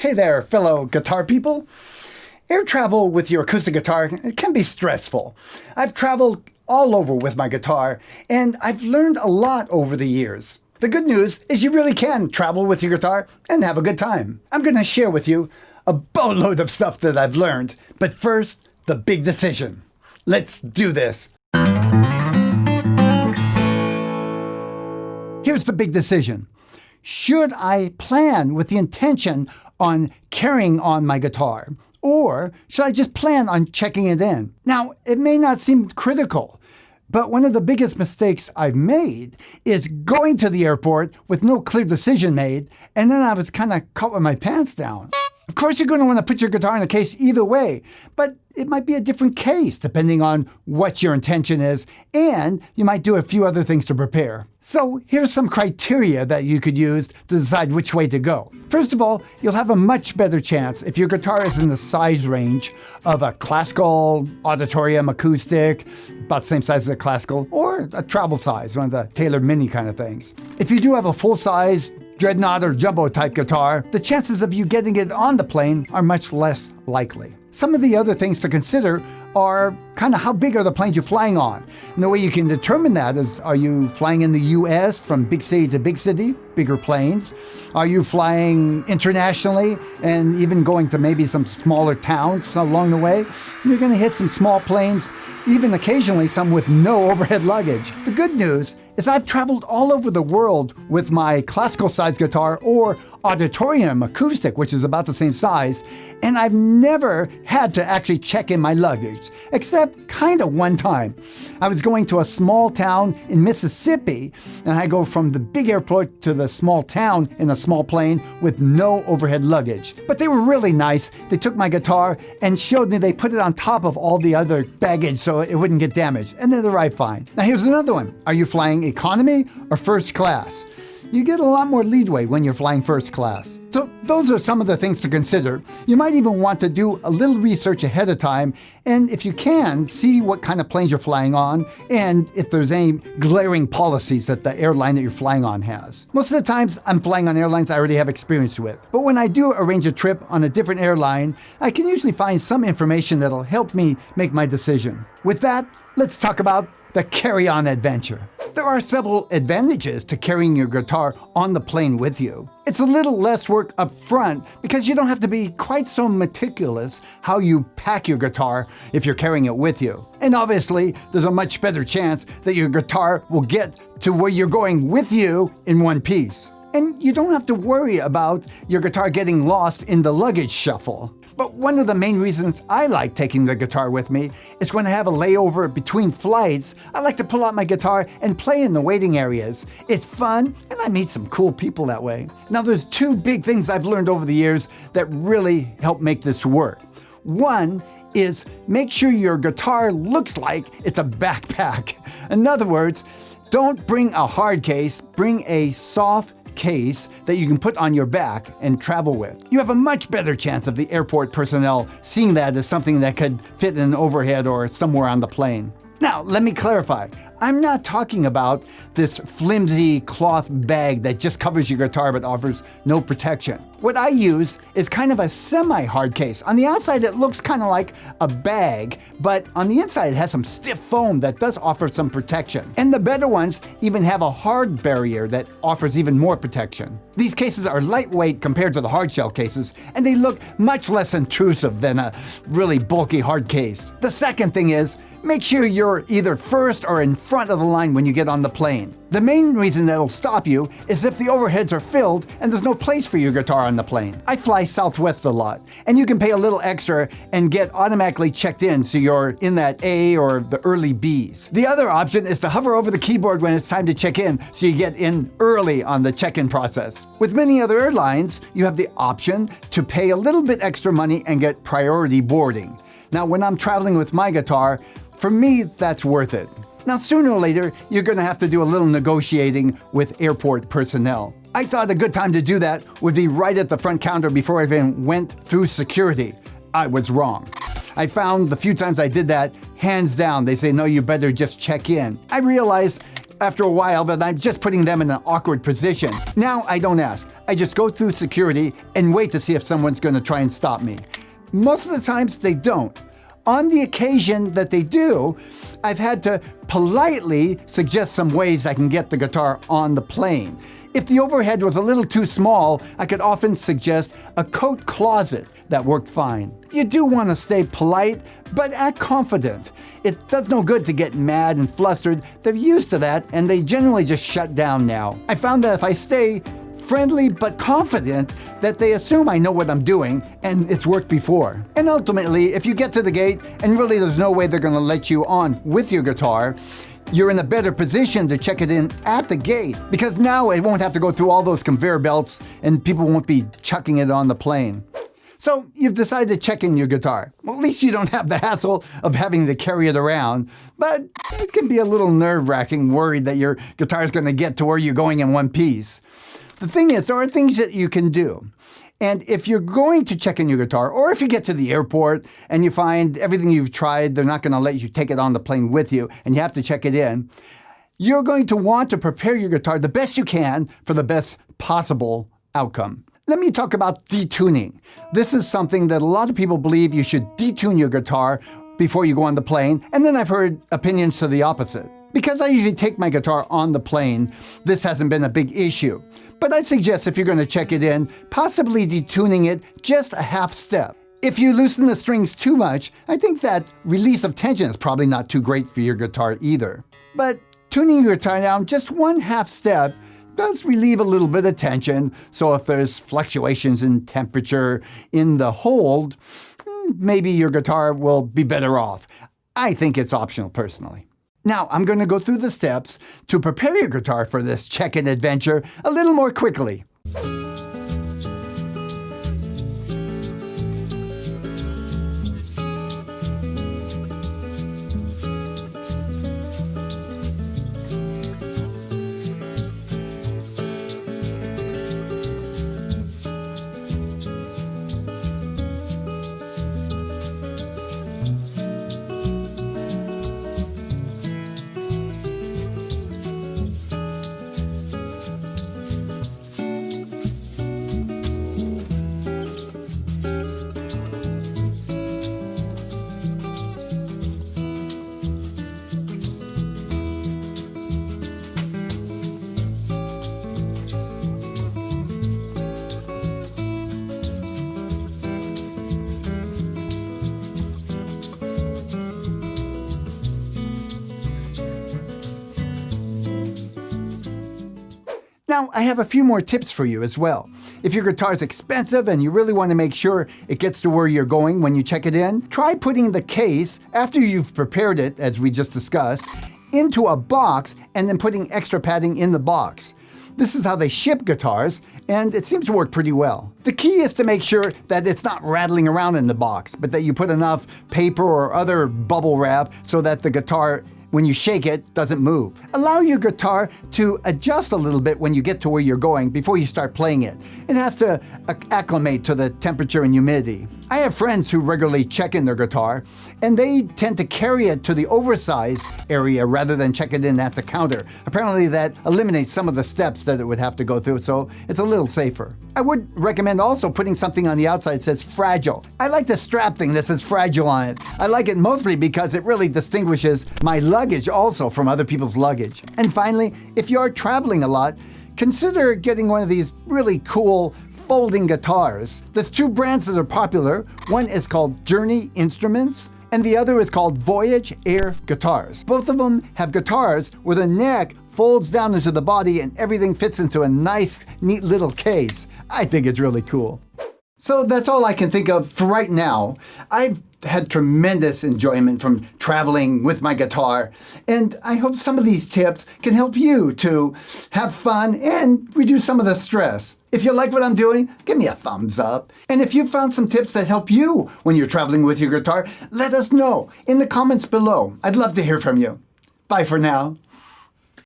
Hey there, fellow guitar people. Air travel with your acoustic guitar can be stressful. I've traveled all over with my guitar, and I've learned a lot over the years. The good news is you really can travel with your guitar and have a good time. I'm going to share with you a boatload of stuff that I've learned, but first, the big decision. Let's do this. Here's the big decision. Should I plan with the intention on carrying on my guitar? Or should I just plan on checking it in? Now, it may not seem critical, but one of the biggest mistakes I've made is going to the airport with no clear decision made, and then I was kind of caught with my pants down. Of course, you're going to want to put your guitar in a case either way, but it might be a different case depending on what your intention is, and you might do a few other things to prepare. So here's some criteria that you could use to decide which way to go. First of all, you'll have a much better chance if your guitar is in the size range of a classical, auditorium, acoustic, about the same size as a classical, or a travel size, one of the tailored mini kind of things. If you do have a full-size dreadnought or jumbo type guitar, the chances of you getting it on the plane are much less likely. Some of the other things to consider are kind of how big are the planes you're flying on. And the way you can determine that is, are you flying in the US from big city to big city, bigger planes? Are you flying internationally and even going to maybe some smaller towns along the way? You're going to hit some small planes, even occasionally some with no overhead luggage. The good news is I've traveled all over the world with my classical size guitar or auditorium acoustic, which is about the same size, and I've never had to actually check in my luggage, except kind of one time. I was going to a small town in Mississippi, and I go from the big airport to the small town in a small plane with no overhead luggage. But they were really nice. They took my guitar and showed me they put it on top of all the other baggage so it wouldn't get damaged, and it arrived fine. Now here's another one. Are you flying economy or first class? You get a lot more leadway when you're flying first class. So those are some of the things to consider. You might even want to do a little research ahead of time, and if you can, see what kind of planes you're flying on and if there's any glaring policies that the airline that you're flying on has. Most of the times I'm flying on airlines I already have experience with, but when I do arrange a trip on a different airline, I can usually find some information that'll help me make my decision. With that, let's talk about the carry-on adventure. There are several advantages to carrying your guitar on the plane with you. It's a little less work up front because you don't have to be quite so meticulous how you pack your guitar if you're carrying it with you. And obviously, there's a much better chance that your guitar will get to where you're going with you in one piece. And you don't have to worry about your guitar getting lost in the luggage shuffle. But one of the main reasons I like taking the guitar with me is when I have a layover between flights, I like to pull out my guitar and play in the waiting areas. It's fun, and I meet some cool people that way. Now, there's two big things I've learned over the years that really help make this work. One is make sure your guitar looks like it's a backpack. In other words, don't bring a hard case, bring a soft case that you can put on your back and travel with. You have a much better chance of the airport personnel seeing that as something that could fit in an overhead or somewhere on the plane. Now, let me clarify. I'm not talking about this flimsy cloth bag that just covers your guitar but offers no protection. What I use is kind of a semi-hard case. On the outside, it looks kind of like a bag, but on the inside, it has some stiff foam that does offer some protection. And the better ones even have a hard barrier that offers even more protection. These cases are lightweight compared to the hard shell cases, and they look much less intrusive than a really bulky hard case. The second thing is, make sure you're either first or in front of the line when you get on the plane. The main reason that'll stop you is if the overheads are filled and there's no place for your guitar on the plane. I fly Southwest a lot, and you can pay a little extra and get automatically checked in so you're in that A or the early Bs. The other option is to hover over the keyboard when it's time to check in so you get in early on the check-in process. With many other airlines, you have the option to pay a little bit extra money and get priority boarding. Now, when I'm traveling with my guitar, for me, that's worth it. Now, sooner or later, you're going to have to do a little negotiating with airport personnel. I thought a good time to do that would be right at the front counter before I even went through security. I was wrong. I found the few times I did that, hands down, they say, no, you better just check in. I realized after a while that I'm just putting them in an awkward position. Now I don't ask. I just go through security and wait to see if someone's going to try and stop me. Most of the times they don't. On the occasion that they do, I've had to politely suggest some ways I can get the guitar on the plane. If the overhead was a little too small, I could often suggest a coat closet that worked fine. You do want to stay polite, but act confident. It does no good to get mad and flustered. They're used to that, and they generally just shut down now. I found that if I stay friendly but confident, that they assume I know what I'm doing, and it's worked before. And ultimately, if you get to the gate and really there's no way they're going to let you on with your guitar, you're in a better position to check it in at the gate, because now it won't have to go through all those conveyor belts and people won't be chucking it on the plane. So you've decided to check in your guitar. Well, at least you don't have the hassle of having to carry it around, but it can be a little nerve-wracking, worried that your guitar is going to get to where you're going in one piece. The thing is, there are things that you can do. And if you're going to check in your guitar, or if you get to the airport and you find everything you've tried, they're not going to let you take it on the plane with you, and you have to check it in, you're going to want to prepare your guitar the best you can for the best possible outcome. Let me talk about detuning. This is something that a lot of people believe you should detune your guitar before you go on the plane, and then I've heard opinions to the opposite. Because I usually take my guitar on the plane, this hasn't been a big issue. But I suggest if you're going to check it in, possibly detuning it just a half step. If you loosen the strings too much, I think that release of tension is probably not too great for your guitar either. But tuning your guitar down just one half step does relieve a little bit of tension, so if there's fluctuations in temperature in the hold, maybe your guitar will be better off. I think it's optional personally. Now, I'm going to go through the steps to prepare your guitar for this check-in adventure a little more quickly. Now, I have a few more tips for you as well. If your guitar is expensive and you really want to make sure it gets to where you're going when you check it in, try putting the case, after you've prepared it, as we just discussed, into a box and then putting extra padding in the box. This is how they ship guitars, and it seems to work pretty well. The key is to make sure that it's not rattling around in the box, but that you put enough paper or other bubble wrap so that the guitar, when you shake it, doesn't move. Allow your guitar to adjust a little bit when you get to where you're going before you start playing it. It has to acclimate to the temperature and humidity. I have friends who regularly check in their guitar, and they tend to carry it to the oversized area rather than check it in at the counter. Apparently that eliminates some of the steps that it would have to go through, so it's a little safer. I would recommend also putting something on the outside that says fragile. I like the strap thing that says fragile on it. I like it mostly because it really distinguishes my luggage also from other people's luggage. And finally, if you are traveling a lot, consider getting one of these really cool folding guitars. There's two brands that are popular. One is called Journey Instruments, and the other is called Voyage Air Guitars. Both of them have guitars where the neck folds down into the body and everything fits into a nice, neat little case. I think it's really cool. So that's all I can think of for right now. I've had tremendous enjoyment from traveling with my guitar, and I hope some of these tips can help you to have fun and reduce some of the stress. If you like what I'm doing, give me a thumbs up. And if you found some tips that help you when you're traveling with your guitar, let us know in the comments below. I'd love to hear from you. Bye for now.